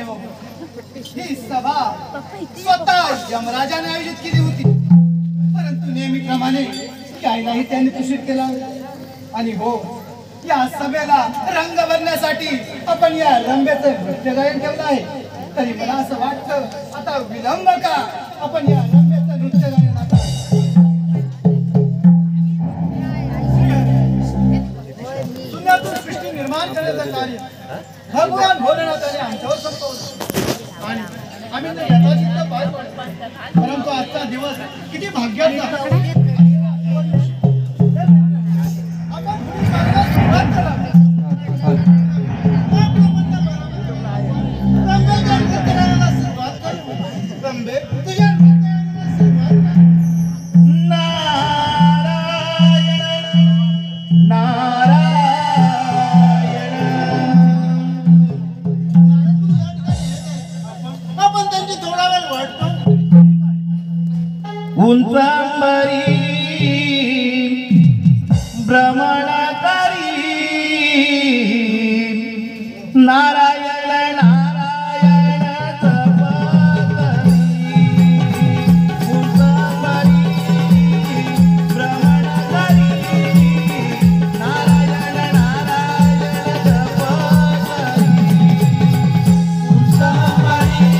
देव ही सभा स्वतः यमराजाने आयोजित केली होती, परंतु नेहमीप्रमाणे त्यालाही त्यांनी दूषित केला। आणि हो, या सभेला रंग भरण्यासाठी आपण या रंबेचं नृत्य गायन ठेवलं आहे। तरी मला असं वाटतं आता विलंब का आपण या रंबेचं नृत्य गायन आता शून्यातून सृष्टी निर्माण करण्याचं कार्य भगवान भोलेनाथाने आमच्यावर संपवलं आणि आम्ही तर यथाचित्त पार पडलो। परंतु आजचा दिवस किती भाग्याचा आपण सुरुवात करा। उंचांबरी भ्रमणकारी नारायण नारायण जपकरी। उंचांबरी भ्रमणकारी नारायण नारायण जपकरी। उंचांबरी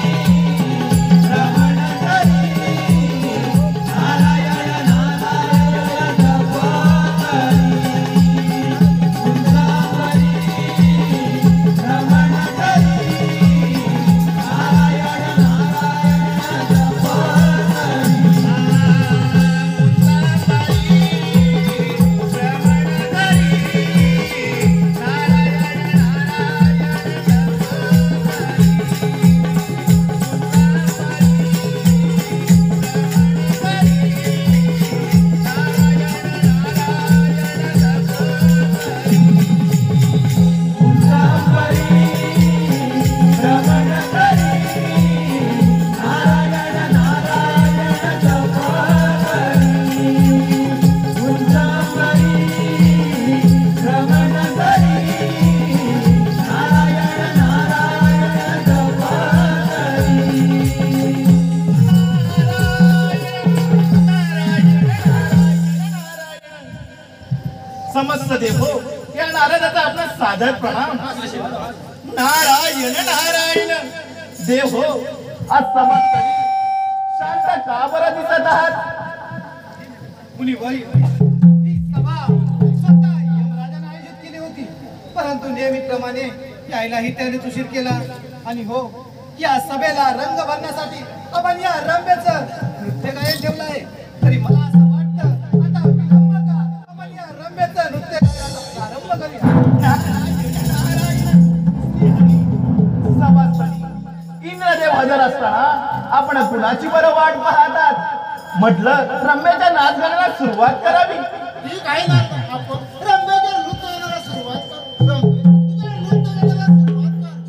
समस्त देव या नारदाचा आपला सादर प्रणाम। नारायण नारायण देव हो, आज समस्त शांत का बरं दिसत आहात? मुनिवरी ही सभा स्वतः यमराजाने आयोजित केली होती, परंतु नेहमीप्रमाणे यायलाही त्याने उशीर केला। आणि हो, या सभेला रंग भरण्यासाठी आपण या रंबेचं नृत्य गायन ठेवलं आहे। तरी मला असं वाटतं आता विलंब का आपण या रंबेचं नृत्य गायनाचा प्रारंभ करूया। इंद्रदेव हजर असताना आपण कुणाची बरं वाट पाहतात? म्हटलं रम्याच्या नाच गाण्याला सुरुवात करावी। ठीक आहे ना, आपण रंबेच्या नृत्य गाण्याला सुरुवात करू। तुझ्या नृत्य गाण्याला सुरुवात कर।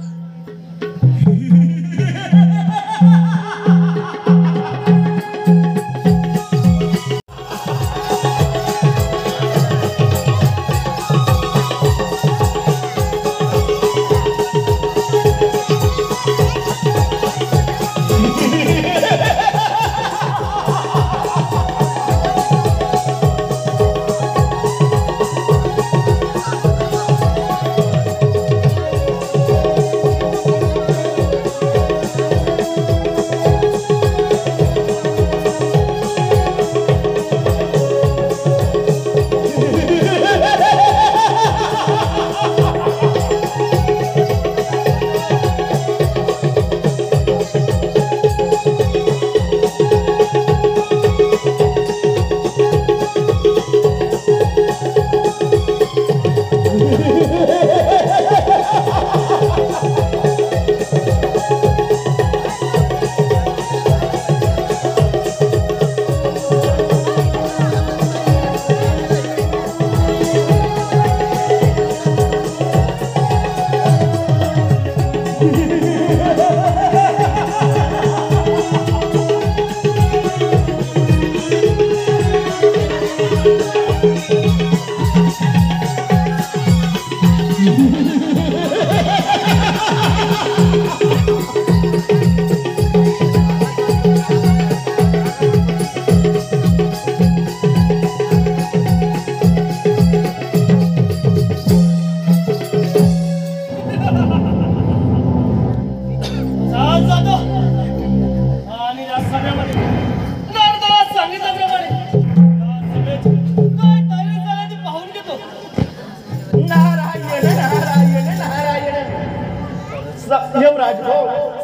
यमराज हो,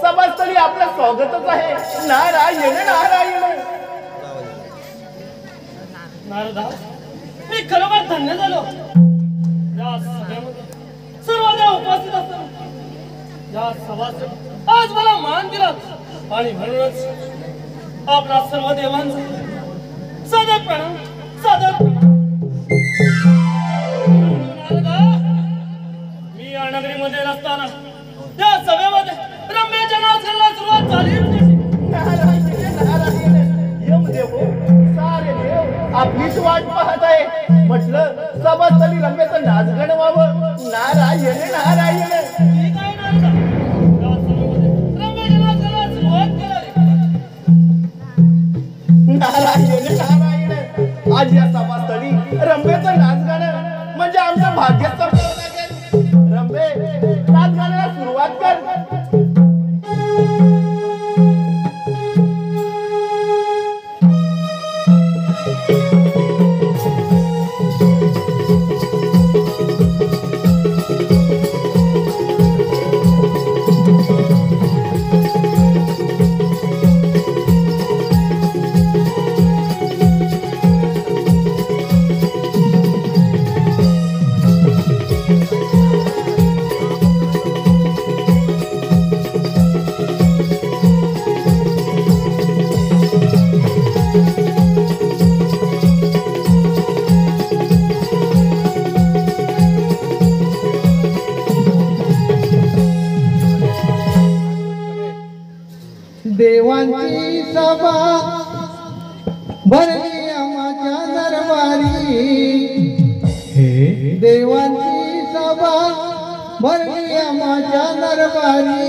सभास्थळी आपलं स्वागतच आहे. नारायण नारायण. नारदा, मी खरोखर धन्य झालो. या सभेमध्ये सर्वदेव उपस्थित असताना या सभासद आज मला मान दिला आणि म्हणूनच आपला सर्व देवांचा सादर प्रणाम, सादर प्रणाम. नारदा, मी या नगरीमध्ये नसताना या सभेमध्ये रम्याच्या नाचाला सुरुवात झाली. नारायण यमदेव हो, सारे देव आपलीच वाट पाहत आहे. म्हटलं सभास्थळी रम्याचं नाचगण व्हावं. नारायण नारायण. ठीक आहे नारदा, या सभेमध्ये रम्याच्या नाचाला सुरुवात केली. नारायण नारायण. आज या सभास्थळी रम्याचं नाचगाणं म्हणजे आमचं भाग्य संपलं लागेल. रम्ये, नाचगाण्याला सुरुवात कर. देवांची सभा भरली आम्हाच्या दरबारी. हे देवांची सभा भरली आम्हाच्या दरबारी.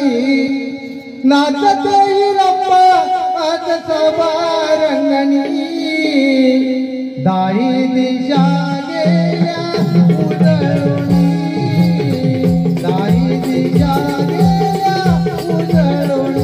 नाचते रंबा आज सभा रंगणी. दाई दिशा गेल्या उजळून. दाई दिशा गेल्या उजळून.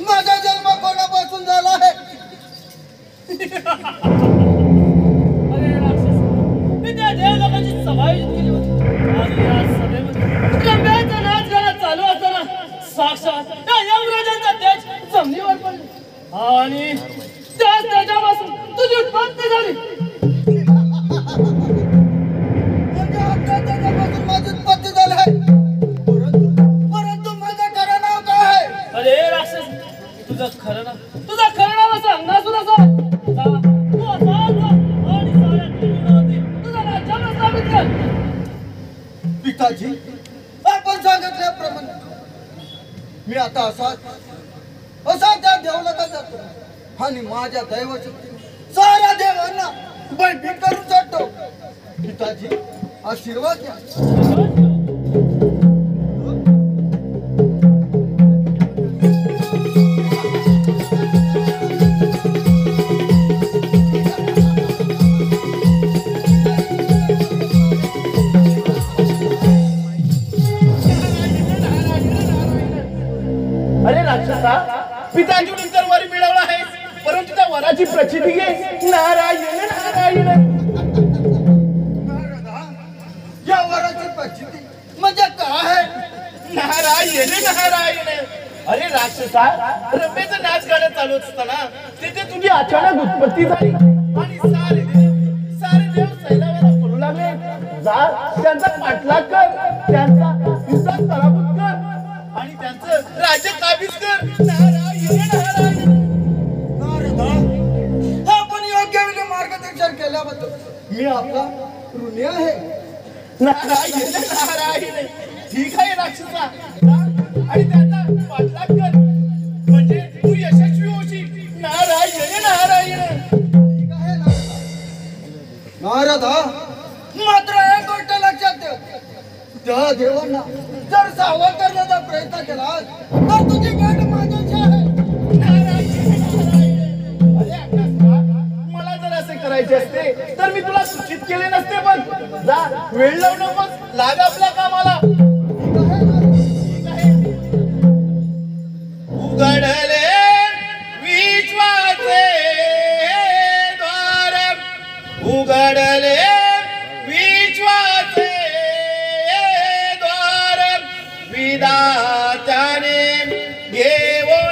माझा जन्म कोणापासून झाला आहे? अरे राक्षस, मी त्या देव लोकांची सभा आयोजित केली होती आणि या सभेमध्ये रम्याचा नाच गाणं चालू साक्षात त्या यमराजांचा तेज जमिनीवर पडला आणि त्याच तेजापासून तुझी उत्पत्ती झाली. म्हणजे आता त्याच्यापासून माझी उत्पत्ती झाली आहे. परंतु माझं खरं नाव काय आहे? अरे राक्षस, तुझं खरं नाव सांग ना सुद्धा सांग. तू असाच जा आणि साऱ्या पृथ्वीवरती तुझा राज्याला स्थापित कर. पिताजी, आपण सांगितल्याप्रमाणे मी आता असा त्या देवलोकात जातो आणि माझ्या दैवशक्तीने साऱ्या देवांना भयभीत करून जातो. पिताजी, आशीर्वाद द्या. अरे राक्षसा, पिताजीने तर वर मिळवलं आहे, परंतु त्या वराची प्रचिती घे. नारायण नारायण. नारदा, या वराची प्रचिती म्हणजे काय आहे? नारायण नारायण. अरे राक्षसा, रंभेचं नाच गाणं चालू असताना तिथे तुझी अचानक उत्पत्ती झाली आणि सारे देव सैलावेला बोलू लागले. जा, त्यांचा पाठलाग कर, त्यांचा युद्धात पराभूत कर आणि त्यांचं राज्य काबीज कर. नारायण नारायण. नारदा, आपण योग्य वेळी मार्गदर्शन केल्याबद्दल मी आपला ऋणी आहे. नारायण नारायण. ठीक आहे राक्षसा, जा आणि त्यांचा पाठलाग कर, म्हणजे तू यशस्वी होशील. नारायण नारायण. ठीक आहे नारदा, मात्र एक गोष्ट लक्षात ठेव. त्या देवांना जर सावध करण्याचा प्रयत्न केला तर तुझी गाठ माझ्याशी आहे. अरे अक्कासा, मला जर असे करायचे असते तर मी तुला सूचित केले नसते. पण जा, वेळ लावू नकोस, लाग आपल्या कामाला. उघडले विश्वाचे द्वार, उघडले विश्वाचे द्वार, विधात्याने घेऊन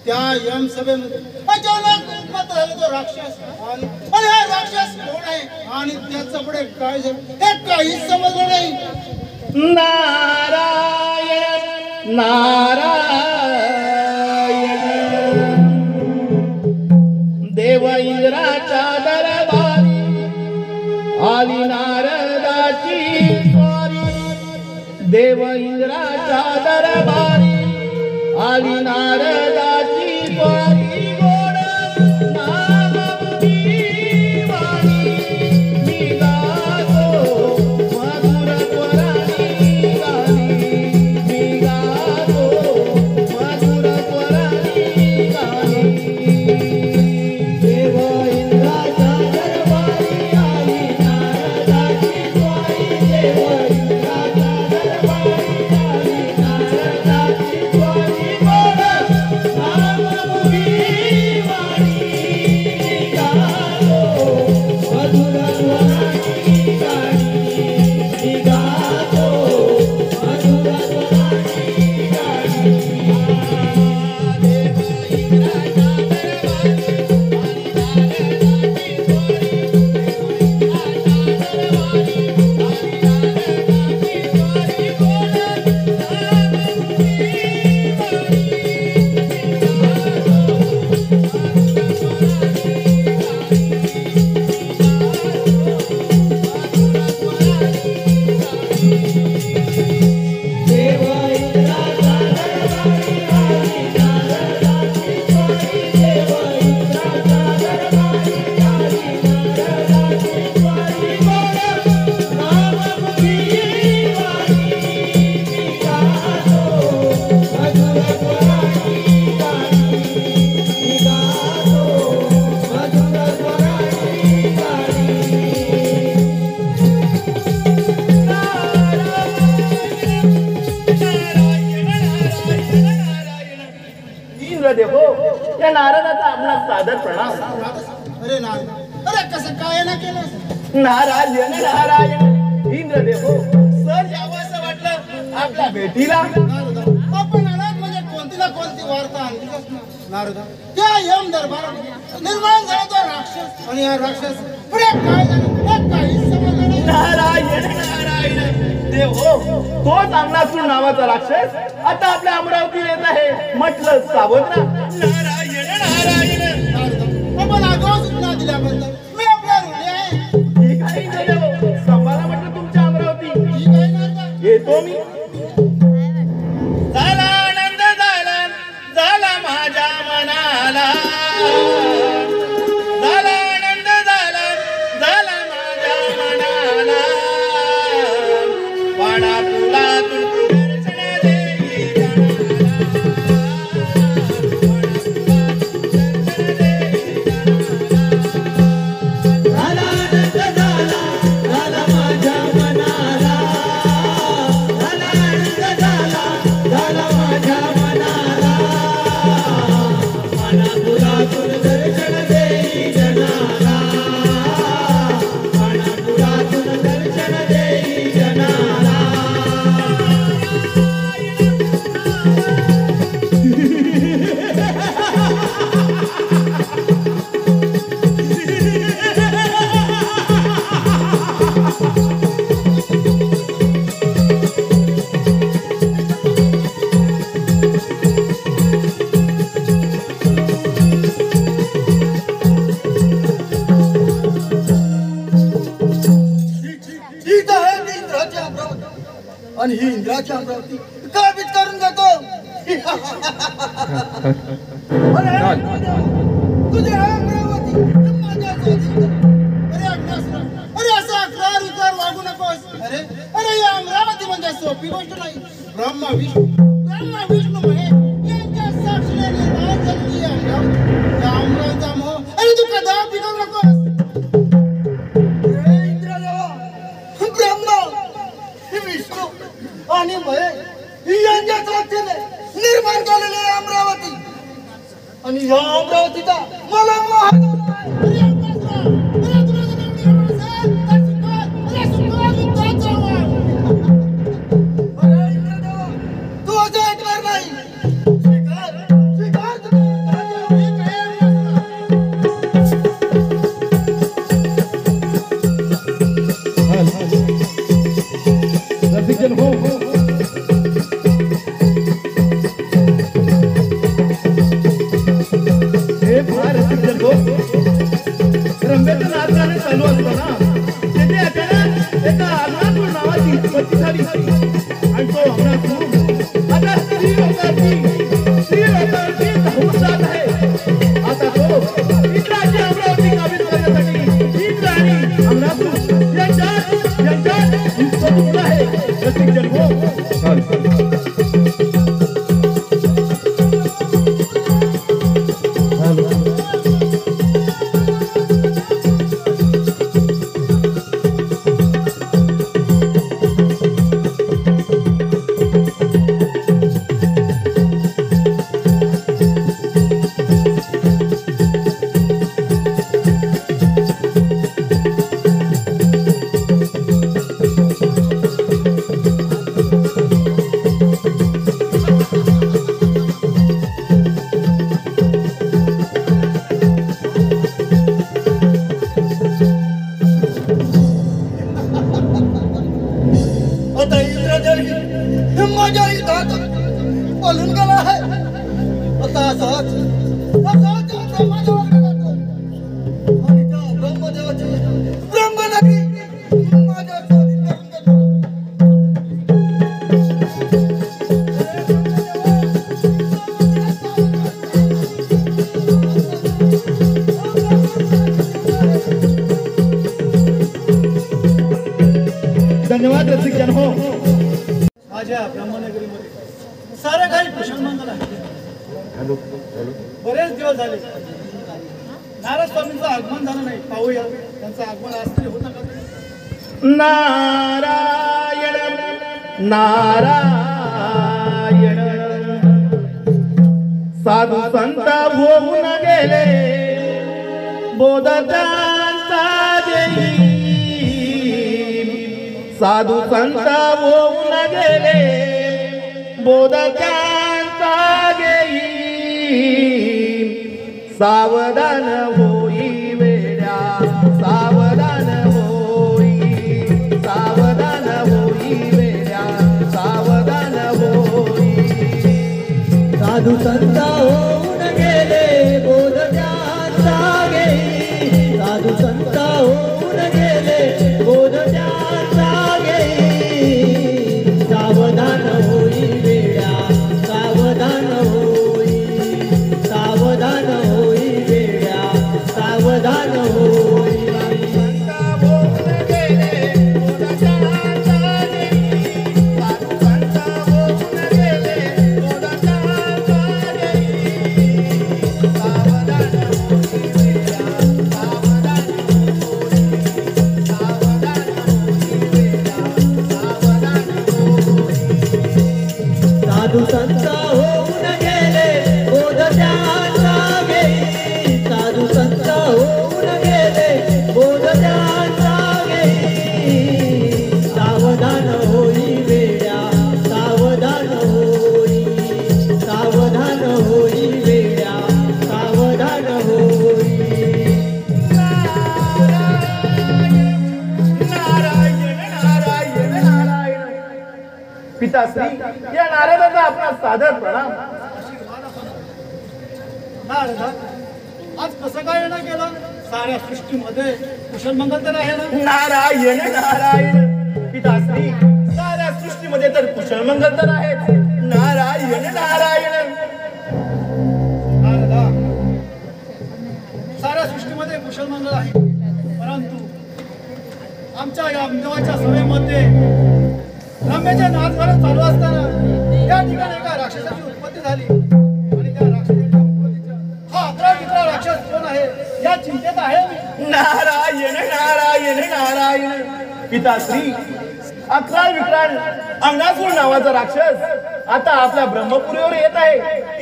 त्या यम सभेमध्ये अचानक मात्र झाला तो राक्षस आणि हा राक्षस कोण आहे आणि त्याचं पुढे काय झालं हे काहीच समजलं नाही. नारायण नारायण. देव इंद्राच्या दरबारी आली नारद स्वारी देव इंद्राच्या दरबारी आली नारदाची स्वारी गोड नाममुखी वाणी मी गातो मधुर स्वरानी गाणी मी गातो मधुर स्वरानी गाणी देव इंद्राच्या दरबारी आली नारदाची स्वारी देव इंद्राच्या दरबारी आली नारदाची स्वारी गोड नाममुखी वाणी मी गातो मधुर स्वरानी गाणी मी गातो मधुर स्वरानी गाणी देव इंद्राच्या देवो या नारदाचा आपला सादर प्रणाम. अरे नारद अरे कसं काय ना केलं नारायण नारायण इंद्र देवो सर यावंसं वाटलं आपल्या भेटीला. नारद आपण आलात म्हणजे कोणती ना कोणती वार्ता आणलीच ना नारद. त्या यम दरबारात निर्माण झाला तो राक्षस आणि हा राक्षस पुढे काय झालं हे काहीच समजलं नाही. नारायण नारायण देव हो तोच अंगणासूर नावाचा राक्षस आता आपल्या अमरावतीत येत आहे. म्हटलं सावध राहा. नारायण नारायण नारद आपण आगाऊ सूचना दिल्याबद्दल मी आपला ऋणी आहे. ठीक आहे देव सांभाळा म्हटलं तुमच्या अमरावती. ठीक आहे नारद येतो मी. झाला आनंद झाला झाला माझ्या मनाला. झाला आनंद झाला झाला माझ्या मनाला. वाडा तुला तू दर्शन देई जनाला. वाडा तुला तू दर्शन देई जनाला. झाला आनंद झाला झाला माझ्या मनाला. झाला आनंद झाला झाला माझ्या मनाला. वाडा तुला तू दर्शन देई जनाला. वाडा तुला तू दर्शन देई जनाला. ठीक आहे ती इंद्राची अमरावती आणि ही इंद्राची अमरावती काबीज करून देतो. अरे तुझी आहे अमरावती माझ्या स्वाधीन. अरे अज्ञासुरा अरे असं अकरार विचार वागू नकोस. अरे अरे ही अमरावती म्हणजे सोपी गोष्ट नाही. ब्रह्मा विष्णू महेश यांच्या साक्षीने निर्माण झालेली ही अमरावती. या अमरावतीचा मोह अरे तू कदा पिकवू नकोस. ब्रह्मा विष्णू आणि महेश यांच्या साक्षीने निर्माण झालेली आहे अमरावती आणि या अमरावतीचा मला मोह झाला आहे. अरे अमरावतीला, अरे तुला जर एवढी हवस असेल तर स्वीकार, युद्धात जाऊ. अरे इंद्रदेवा, तू असं ऐकणार नाही. स्वीकार तुम्ही युद्धात जाऊ. हे काय रसिकजन हो हे फार रसिकजन हो. रंगाचं नाच गाणं चालू असतं ना तिथे अचानक एका आगळ्यात देवाने माझ्या इथात पळून गेला आहे. आता असाच ब्रह्मदेवाकडे जातो आणि त्या ब्रह्मदेवाची ब्रह्मनगरी माझ्या स्वाधीन करून घेतो. धन्यवाद रसिक जन हो. माझ्या ब्रह्मनगरीमध्ये सारे काही कुशल मंगल आहे. बरेच दिवस झाले नारद स्वामींचं आगमन झालं नाही. पाहूया त्यांचं आगमन आज तरी होतं का. नारायण नारायण साधू संत होऊन गेले बोधत्यांचा देई. साधू संत होऊन गेले बोधत्यांचा घेई. सावधान होई वेड्या सावधान होई. सावधान होई वेड्या सावधान होई. साधू संत होऊन गेले बोधत्यांचा घेई. साधू संत होऊन गेले बोधत्यांचा घेई. सावधान होई वेड्या सावधान होई. सावधान होई वेड्या सावधान होई. साधू संत होऊन गेले बोधत्यांचा घेई. साधू संत होऊन गेले बोधत्यांचा घेई. सावधान होई वेड्या सावधान होई. सावधान होई वेड्या सावधान होई. पिताश्री या नारदाचा आपला सादर प्रणाम. नारदा आज कसं काय येणं केलं. साऱ्या सृष्टीमध्ये कुशल मंगल तर आहे ना. नारायण नारायण पिताश्री साऱ्या सृष्टीमध्ये तर कुशल मंगल तर आहेच. नारायण नारायण. नारदा साऱ्या सृष्टीमध्ये कुशल मंगल आहे. परंतु आमच्या या देवाच्या सभेमध्ये रम्याच्या नाचगाणं चालू असताना या ठिकाणी एका राक्षसाची उत्पत्ती झाली आणि त्या राक्षसाच्या उत्पत्तीचा हा 11 राक्षस कोण आहे या चिंतेत आहे मी. नारायण नारायण नारायण पिताश्री 11 विक्रांत अंगासूर नावाचा राक्षस आता आपल्या ब्रह्मपुरीवर येत आहे.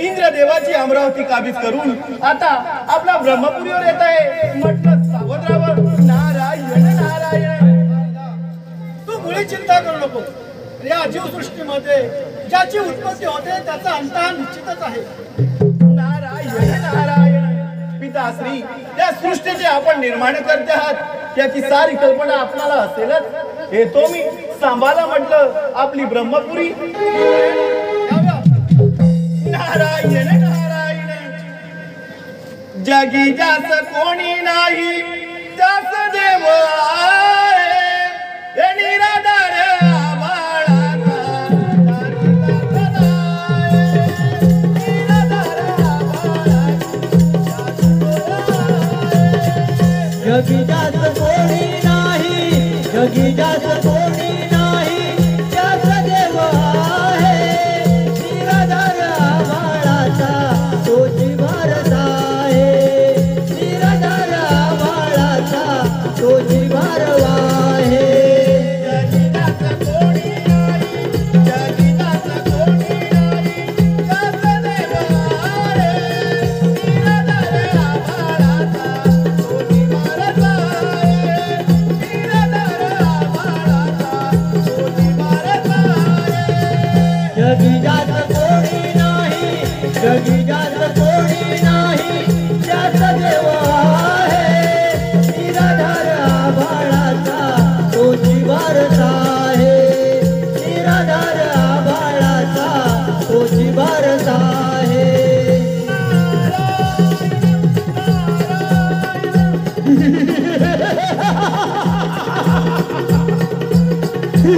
इंद्रदेवाची अमरावती काबीज करून आता आपल्या ब्रह्मपुरीवर येत आहे. म्हटलं सावध राहावं. नारायण नारायण. तू मुळी चिंता करू नको. या जीवसृष्टीमध्ये ज्याची उत्पत्ती होते त्याचा अंत हा निश्चितच आहे. नारायण नारायण पिताश्री त्या सृष्टीचे आपण निर्माण करते आहात याची सारी कल्पना आपल्याला असेलच. येतो मी सांभाळा म्हटलं आपली ब्रह्मपुरी. नारायण नारायण. जगी जास कोणी नाही त्यास देव आहे. हे निराधार जगी जात कोणी नाही. जगी जात कोणी नाही त्याच देव आहे. निराधार आभाळाचा तोची भारत आहे. निराधार आभाळाचा तोची भारत आहे. जगी जास कोणी नाही. जगी जास कोणी नाही त्यास देव आहे. निराधार आभाळाचा तोची भारत आहे. निराधार आभाळाचा हीच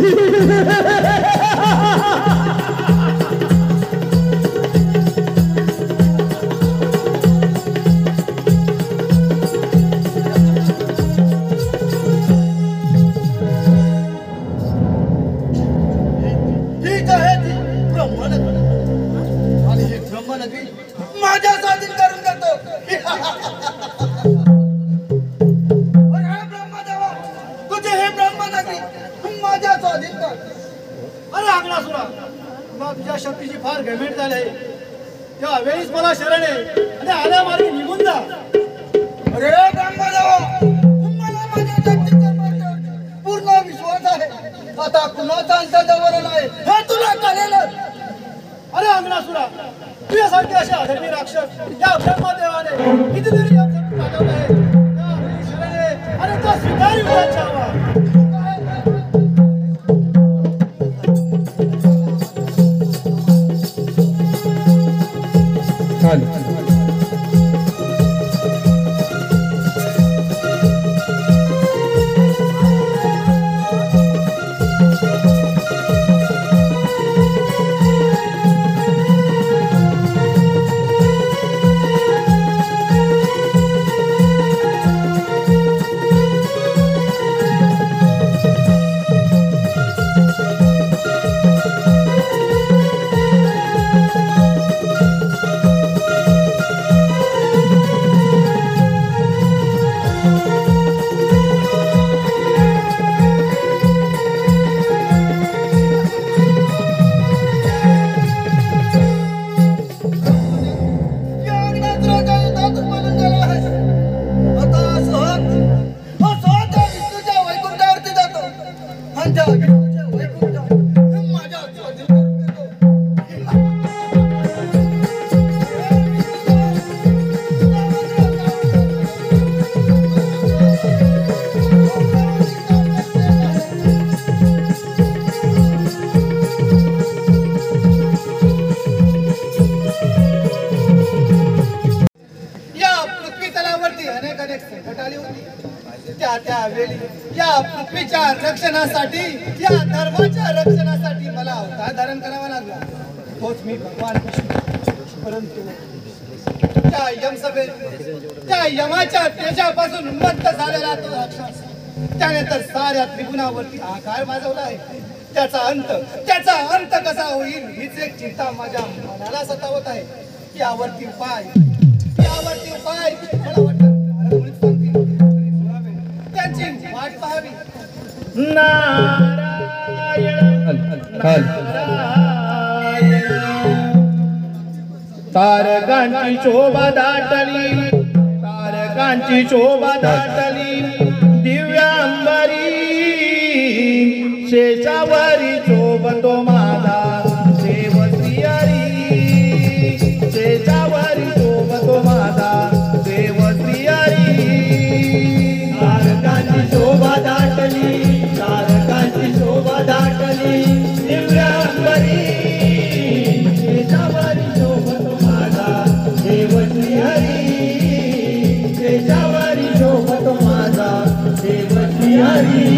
आहे ती ब्रह्मनगरी आणि ही ब्रह्मनगरी माझ्या स्वाधीन करून देतो. अरे ब्रह्मदेवा, तुझे हे ब्रह्मनगरी माझ्या स्वाधीन कर. अरे अग्नासुरा, तुला तुझ्या शक्तीची फार घमेंट झाली. त्या वेळीच मला शरण आहे आणि आल्या मार्गे निघून जा. अरे ब्रह्मदेवा, तुम्हाला माझ्या शक्तीचा पूर्ण विश्वास आहे. आता कुणाचा अंत जवळ नाही हे तुला कळेलच. अरे अग्नासुरा, तुझ्यासारखे असे अधर्मी राक्षस या ब्रह्मदेवाने कितीतरी याच्यातून पाठवलं आहे. त्या वेळी शरण आहे आणि तो स्वीकारी उद्याचा हवा. त्यावेळी या पृथ्वीच्या रक्षणासाठी, या धर्माच्या रक्षणासाठी मला अवतार धारण करावा लागला. तोच मी भगवान विष्णू. परंतु त्या यमसभेत, त्या यमाच्या तेजापासून मंत झालेला तो राक्षस, त्याने तर साऱ्या त्रिगुणावरती आकार माजवला आहे. त्याचा अंत कसा होईल हीच एक चिंता माझ्या मनाला सतावत आहे. यावरती उपाय मला वाटतं नारद सांगतील. त्यांची वाट पाहावी. तारकांची शोभा दाटली, दिव्यांबरी शेषावरी शोभतो माझा देव श्रीहरी. शेषावरी शोभतो माझा देव श्रीहरी. तारकांची शोभा दाटली, दिव्यांबरी शेषावरी शोभतो माझा देव श्रीहरी. शेषावरी शोभतो माझा देव श्रीहरी.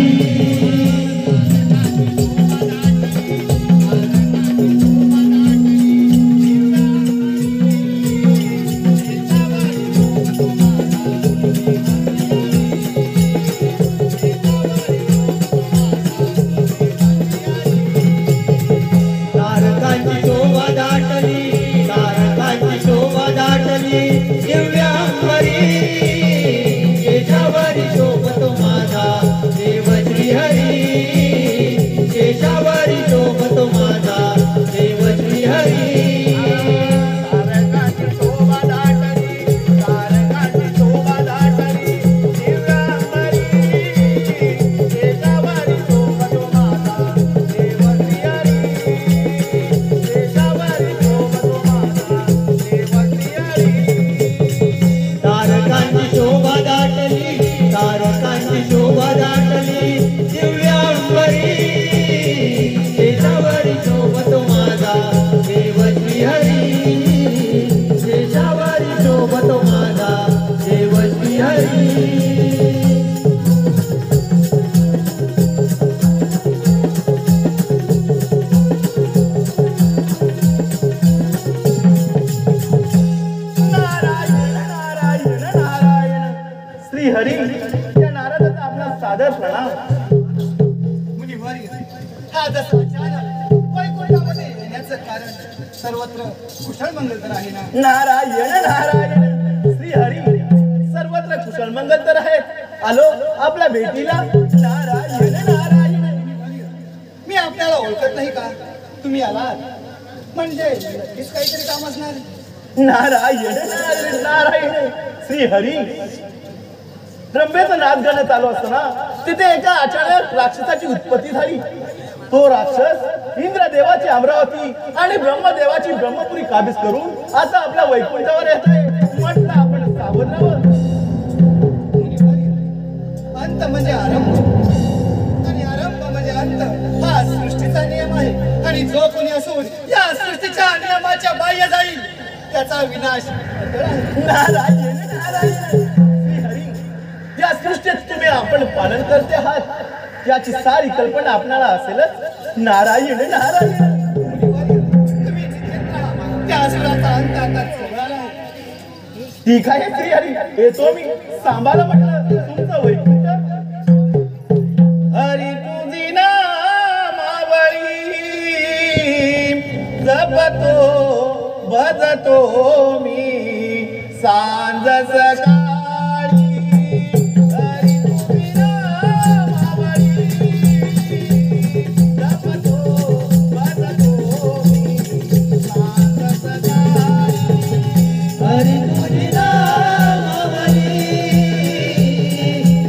सादर प्रणाम. मुनिवर्य, हा जसा अचानक वैकुंठामध्ये येण्याचं कारण सर्वत्र कुशल मंगल तर आहे ना? नारायण नारायण श्री हरी. सर्वत्र कुशल मंगल तर आहेत. आलो आपल्या भेटीला. नारायण नारायण. मी आपल्याला ओळखत नाही का? तुम्ही आलात म्हणजे नक्कीच काहीतरी काम असणार. नारायण नारायण नारायण श्री हरी. रंभेचं नाच गाणं चालू असताना तिथे एका अचानक राक्षसाची उत्पत्ती झाली. तो राक्षस इंद्रदेवाची अमरावती आणि ब्रह्मदेवाची ब्रह्मपुरी काबीज करून आता आपल्या वैकुंठावर येत आहे. म्हटलं आपण सावध राहावं. अंत म्हणजे आरंभ आणि आरंभ म्हणजे अंत हा सृष्टीचा नियम आहे. आणि जो कोणी असून या सृष्टीच्या नियमाच्या बाह्य जाईल त्याचा विनाश अटळ आहे. नारायण नारायण श्री हरी. या सृष्टीत तुम्ही आपण पालन करते आहात याची सारी कल्पना आपल्याला असेलच. नारायण नारायण. तुम्ही तिथेच राहा. त्या असुराचा अंत आता जवळाला आहे. ठीक आहे श्री हरी. येतो मी. सांभाळा म्हटलं तुमचं वैकुंठ. हरी तुझी नामावळी जपतो भजतो मी सांज सकाळी. हरी तुझी नामावळी जपतो भजतो मी सांज सकाळी. हरी तुझी नामावली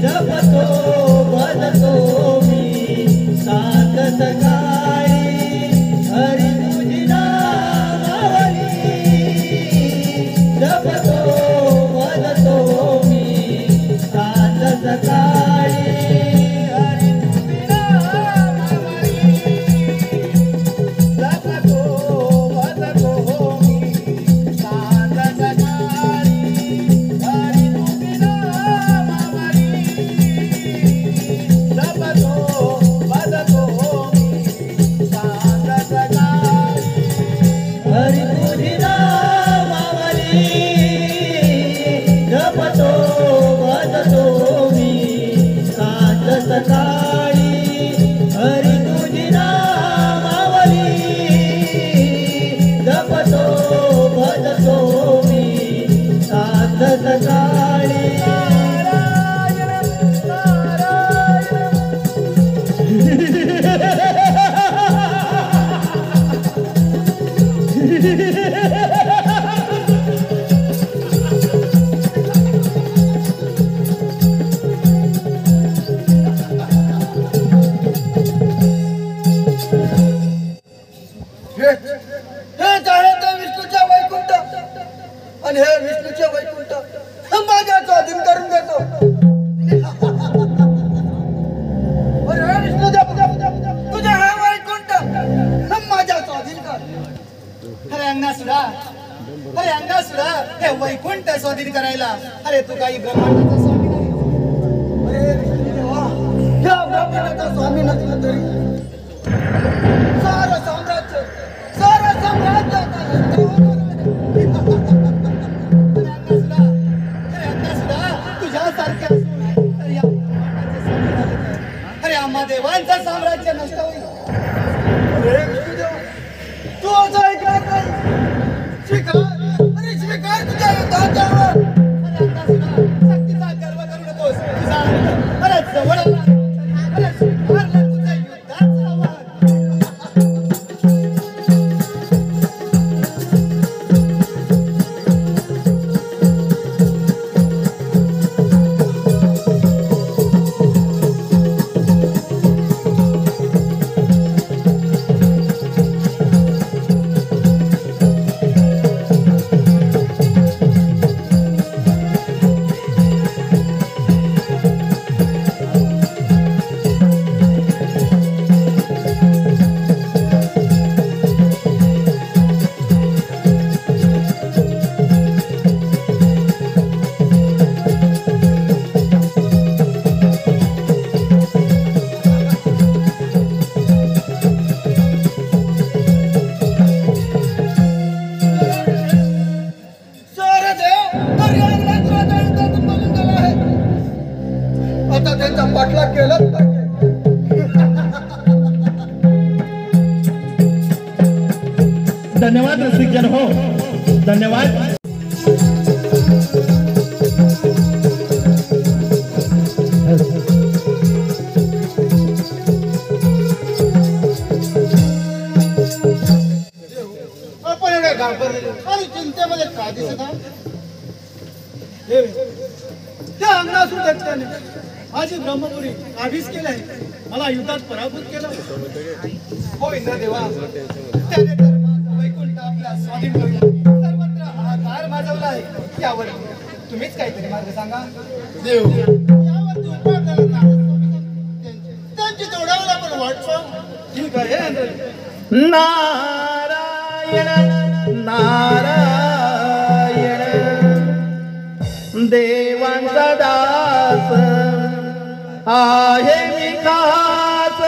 जपतो भजतो मी सांग सकाळी. हरी तुझी नामावली जपतो भजतो मी सांग सकाळी. हरी तुझी नामावळी जपतो भजतो मी सांज सकाळी. हरी तुझी नामावळी जपतो भजतो मी सांज सकाळी. हरी तुझी नामावली जपतो भजतो मी सांग सकाळी. हरी तुझी नामावली जपतो भजतो मी सांग सकाळी. हेच आहे ते विष्णूच्या वैकुंठ आणि हे विष्णूचे वैकुंठ माझ्या स्वाधीन करून देतो. अरे हे विष्णू तुझे हे वैकुंठ माझ्या स्वाधीन कर. अरे अंगासुरा, अरे अंगासुरा, हे वैकुंठ स्वाधीन करायला अरे तू काही ब्रह्मांडाचा स्वामी नाही. अरे विष्णू देवा, या ब्रह्मांडाचा स्वामी नसला तरी सारं साम्राज्य आता तुझ्यासारख्या अरे आम्हा देवांचं साम्राज्य नष्ट होईल. अरे विष्णुदेव, तू असं ऐकणार नाही. स्वीकार तुझ्या युद्धाच्यावर. अरे अंगासुरा, शक्तीचा गर्व करू नकोस. तुझा अरे जवळ आला. अरे स्वीकारलं तुझं युद्धाचं आव्हान. धन्यवाद रसिकजन हो, धन्यवाद. आपण एवढ्या घाबरलेलो आणि चिंतेमध्ये का दिसत आहात? त्या अंगणासून त्याने माझी ब्रह्मपुरी आधीच केलंय, मला युद्धात पराभूत केलं. होय ना देवा, त्याने तर वैकुंठ आपला स्वाधीन करून सर्वत्र हाहाकार माजवलाय. यावर तुम्हीच काहीतरी मार्ग सांगा. देव यावरती उपाय करायला त्यांची तेवढ्यावर आपण वाट पाहू. ठीक आहे. नारायण नारायण देवांचा दास आहे मी खास,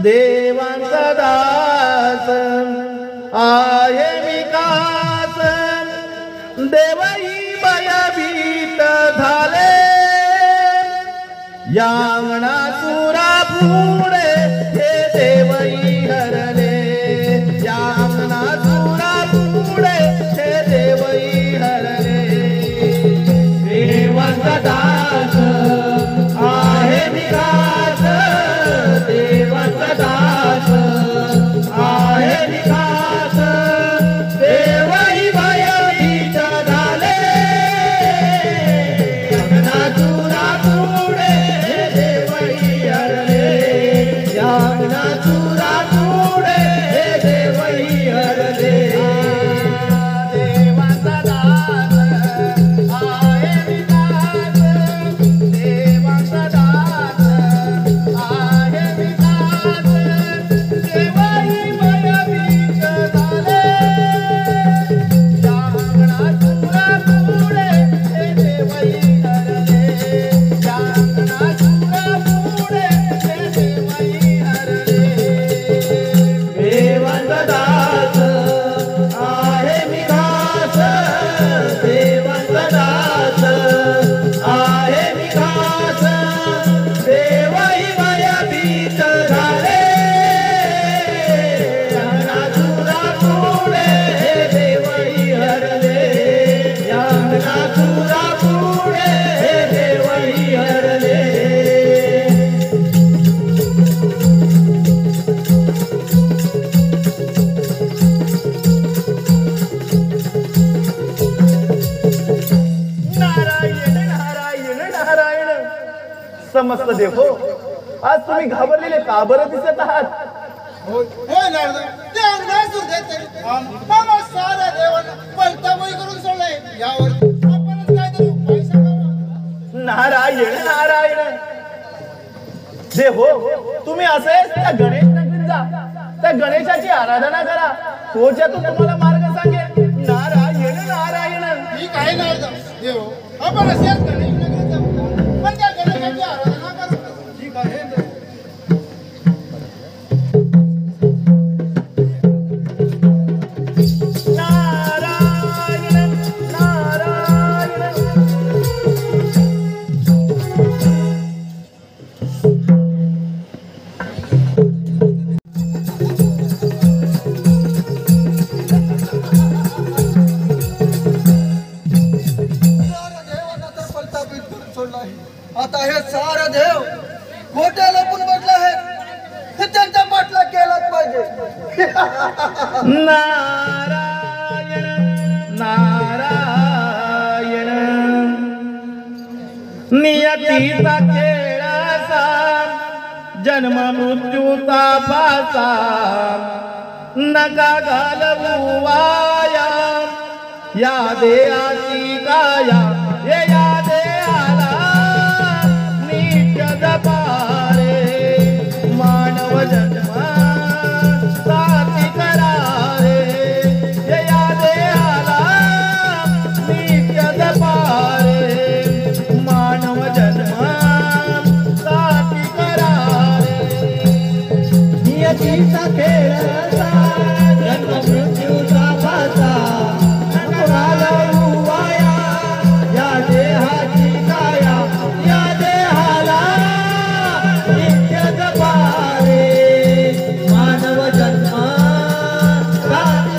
देवांचा दास आहे मी खास. देवही भयभीत झाले या अंगणासुरा पुढे, हे देवही हरले या अंगणासुरा पुढे, हे देवही हरले. देवांचा दास आहे मी खास, देवांचा दास आहे मी खास. देवही भयभीत झाले अंगणासुरा पुढे, हे देवही हरले या अंगणासुरा पुढे, हे देवही हरले. देवांचा दास आहे मी खास, देवांचा दास आहे मी खास. देवही भयभीत झाले या अंगणासुरा पुढे, हे देवही हरले या अंगणासुरा पुढे, हे देवही हरले. देवांचा दास आहे मी खास, देवांचा दास आहे मी खास. देवही भयभीत झाले अंगणासुरा पुढे, हे देवही हरले या अंगणासुरा पुढे, हे देवही हरले. नारायण नारायण नारायण. समस्त देव हो, आज तुम्ही घाबरलेले का बरं दिसत आहात? होय नारदा, ते अंगणासून देते मला साऱ्या देवांना पलताबोई करून सोडलंय. यावर आपणच काहीतरी उपाय सांगावा. नारायण नारायण. देव हो, तुम्ही असेच त्या गणेश नगरीत जा, त्या गणेशाची आराधना करा, तो ज्यातून तुम्हाला मार्ग सांगेल. नारायण नारायण. ठीक आहे नारदा. देव आपण असेच गणेश नगरीत जाऊ, पण त्या गणेशाची आराधना करू. ठीक आहे. नारायण नारायण. आता हे सारा देव खोटे लपून बसले आहेत, हे त्यांचा पाठलाग केलाच पाहिजे. नारायण नारायण. नियतीचा खेळ असा, जन्म मृत्यूचा फासा, नका घालवू वाया या देहाची काया. हे या देहाला नीट जपारे, मानव जन्म साथी करारे. हे या देहाला नीट जपारे, मानव जन्म साथी करारे. नियतीचा खेळ असा, जन्म मृत्यूचा फासा, नको घालवू वाया या देहाची काया. या देहाला नित्य जपारे, मानव जन्म साथी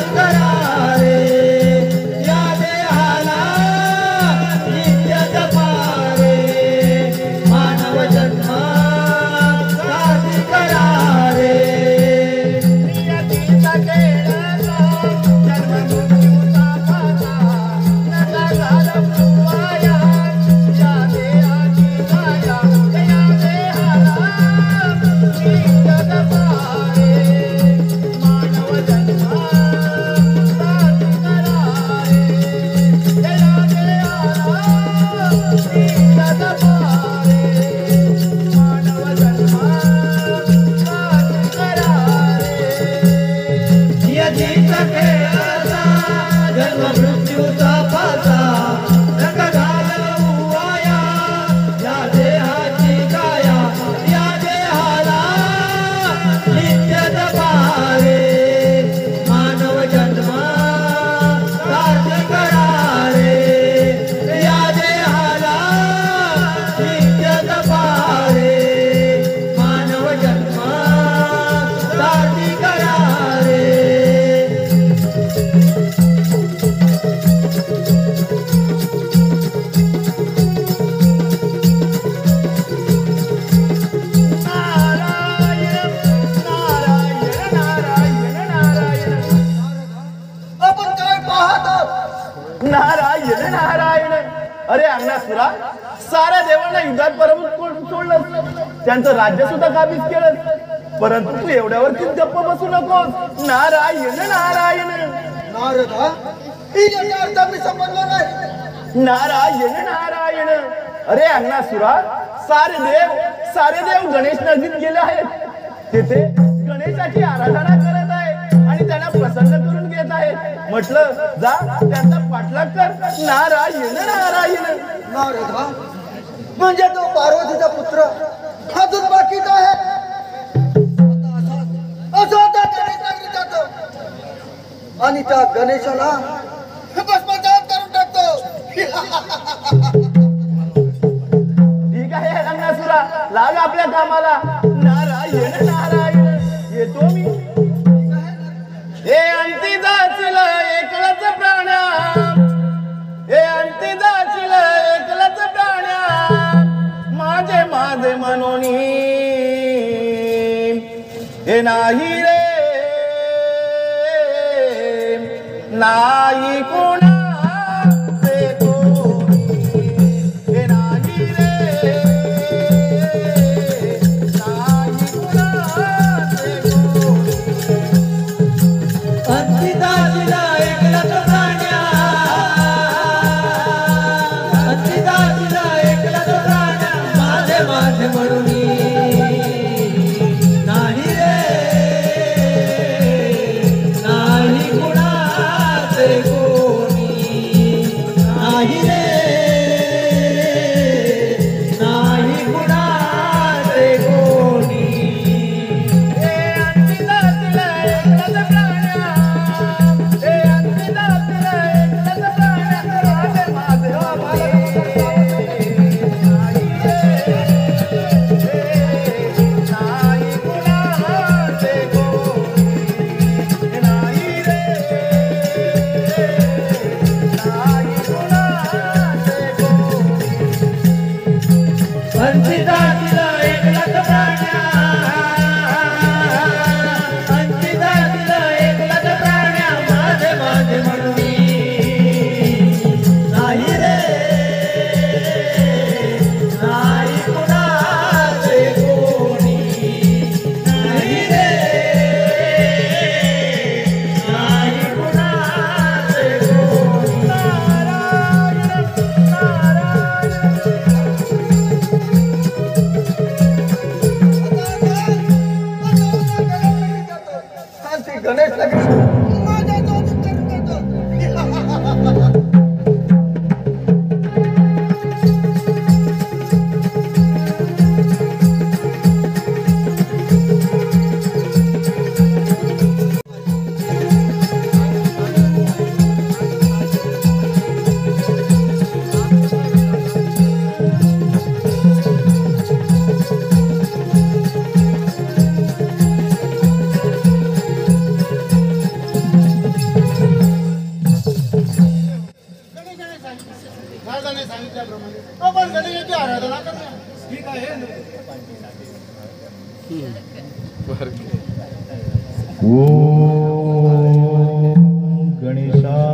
अरे अंगणासुरा, साऱ्या देवांना युद्धात पराभूत सोडलं, त्यांचं राज्य सुद्धा काबीज केलं, परंतु तू एवढ्यावरती गप्प बसू नकोस. नारायण नारायण नारदा, ही याचा अर्थ मी समजलो नाही. नारायण नारायण. अरे अंगणासुरा, सारे देव गणेश नदीत गेले आहेत. तिथे गणेशाची आराधना करत आहे आणि त्यांना प्रसन्न करून घेत आहेत. म्हटलं जा त्यांचा पाठलाग कर. नारायण नारायण. नारदा, म्हणजे तो पार्वतीचा पुत्र अजून बाकीच आहे. असा त्या गणेशाकडे जातो आणि त्या गणेशाला भस्मसात करून टाकतो. ठीक आहे अंगणासुरा, लाग आपल्या कामाला. नारायण नारायण. येतो मी. हे अंती जाचील एकलच प्राण्या, हे अंती जाचील एकलच प्राण्या, माझे माझे मनोनी हे नाही रे, नाही कोणाचे कोणी, हे नाही रे, नाही कोणाचे कोणी. अंतिदासीला एकलाच प्राण्या, अंतिदासीला एकलाच प्राण्या, माझे माझे म्हणून नाही रे, नाही कुणाचे कोणी, नाही रे, नाही कुणाचे कोणी. हे अंतिदासीला एकलच प्राण्या, हे अंतिदासीला एकलच प्राण्या, माझे माझे अंतिदासीला एकलाच प्राण्या, अंतिदासीला एकलाच प्राण्या, माझे माझे म्हणून नाही रे, नाही कुणाचे कोणी, नाही रे, नाही कुणाचे कोणी. गणेश माझ्या जोडीत करून देतो. महाराजांनी सांगितल्याप्रमाणे आपण गणेशाची आराधना करूया. ठीक आहे. ओम गणेशाय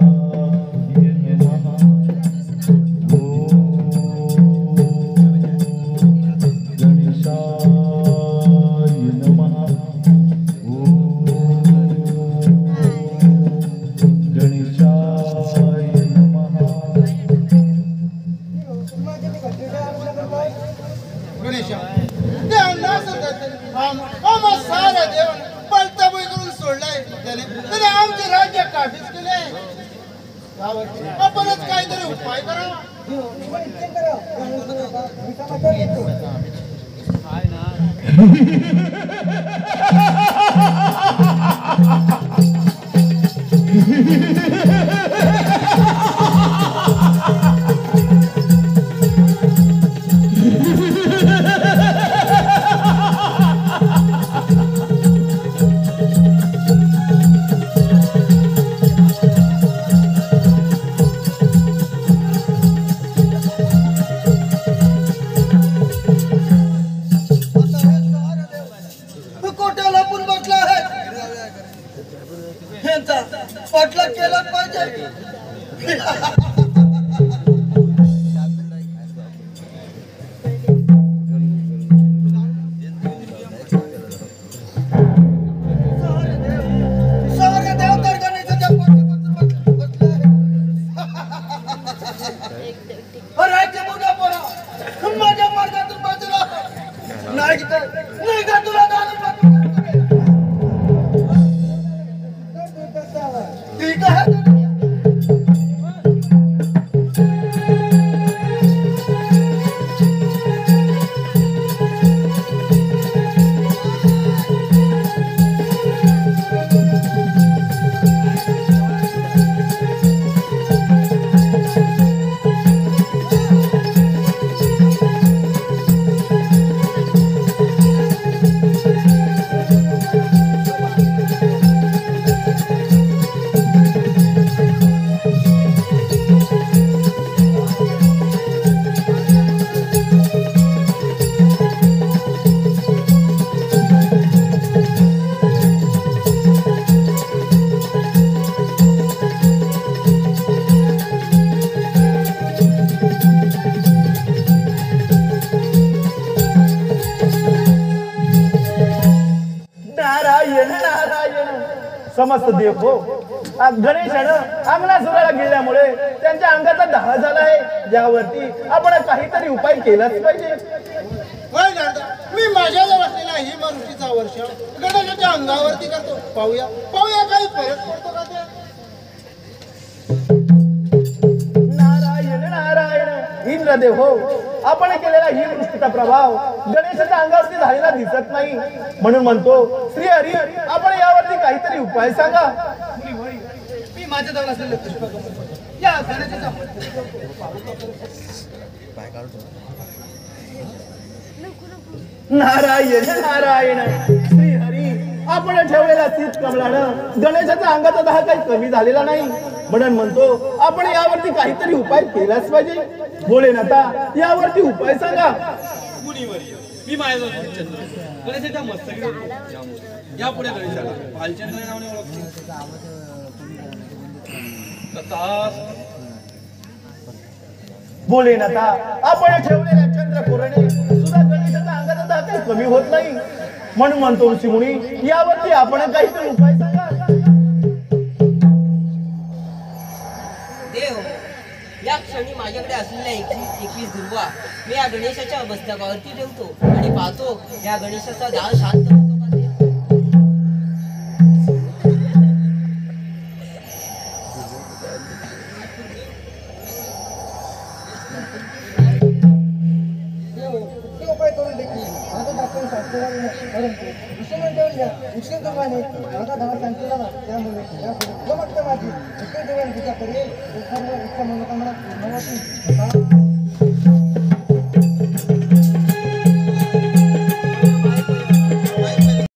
नमः. ओम गणेशाय नमः. ओम गणेशाय नमः. गणेशा, ते अंदाज आम्हा साऱ्या देवाने पलताबोई करून सोडलाय. त्याने आमचे राज्य काबीज केले. यावरती आपणच काहीतरी उपाय करावा. पाठलाग केलाच पाहिजे. नारायण नारायण समस्त देव हो गणेशानं अंगणासुराला गिळल्यामुळे त्यांच्या अंगाचा दाह झाला आहे, ज्यावरती आपण काहीतरी उपाय केलाच पाहिजे. होय दादा, मी माझ्याजवळ असलेला ही मारुतीचा वर्ष गणेशाच्या अंगावरती करतो. पाहूया पाहूया काही फरक पडतो का ते. नारायण नारायण इंद्रदेव हो, आपण केलेला ही वृष्टीचा प्रभाव गणेशाच्या अंगावरती झालेला दिसत नाही, म्हणून म्हणतो श्री हरी आपण यावरती काहीतरी उपाय सांगा. मी माझ्या जवळ असलेले पुष्पक या गणेशाच्या नारायण नारायण श्री हरी आपण ठेवलेला शीत कमळानं गणेशाच्या अंगाचा दाह काही कमी झालेला नाही, म्हणून म्हणतो आपण यावरती काहीतरी उपाय केलाच पाहिजे. भोलेनाथा यावरती उपाय सांगा. मी माझ्याजवळ चंद्र गणेशाच्या मस्तकी या पुढे गणेशाला भालचंद्र या नावाने ओळखते. भोलेनाथा आपण ठेवलेल्या चंद्रकोरणे सुद्धा गणेशाच्या अंगाचा दाह काही कमी होत नाही, म्हणून म्हणतो ऋषीमुनी यावरती आपण काहीतरी उपाय सांगा. देव, या क्षणी माझ्याकडे असलेल्या 21 दुर्वा मी या गणेशाच्या मस्तकावरती ठेवतो आणि पाहतो या गणेशाचा दाह शांत होतो का ते. ते उपाय करून देखील माझा दाखवून शास्त्रवादी परंतु ऋषीमंडळीने उष्णदेवाने माझा धावा सांगितला ना, त्यामुळे यापुढे जो मागतं माझी उष्णदेवाने पूजा करेल सर्व इच्छा मनोकामना पूर्ण होतील.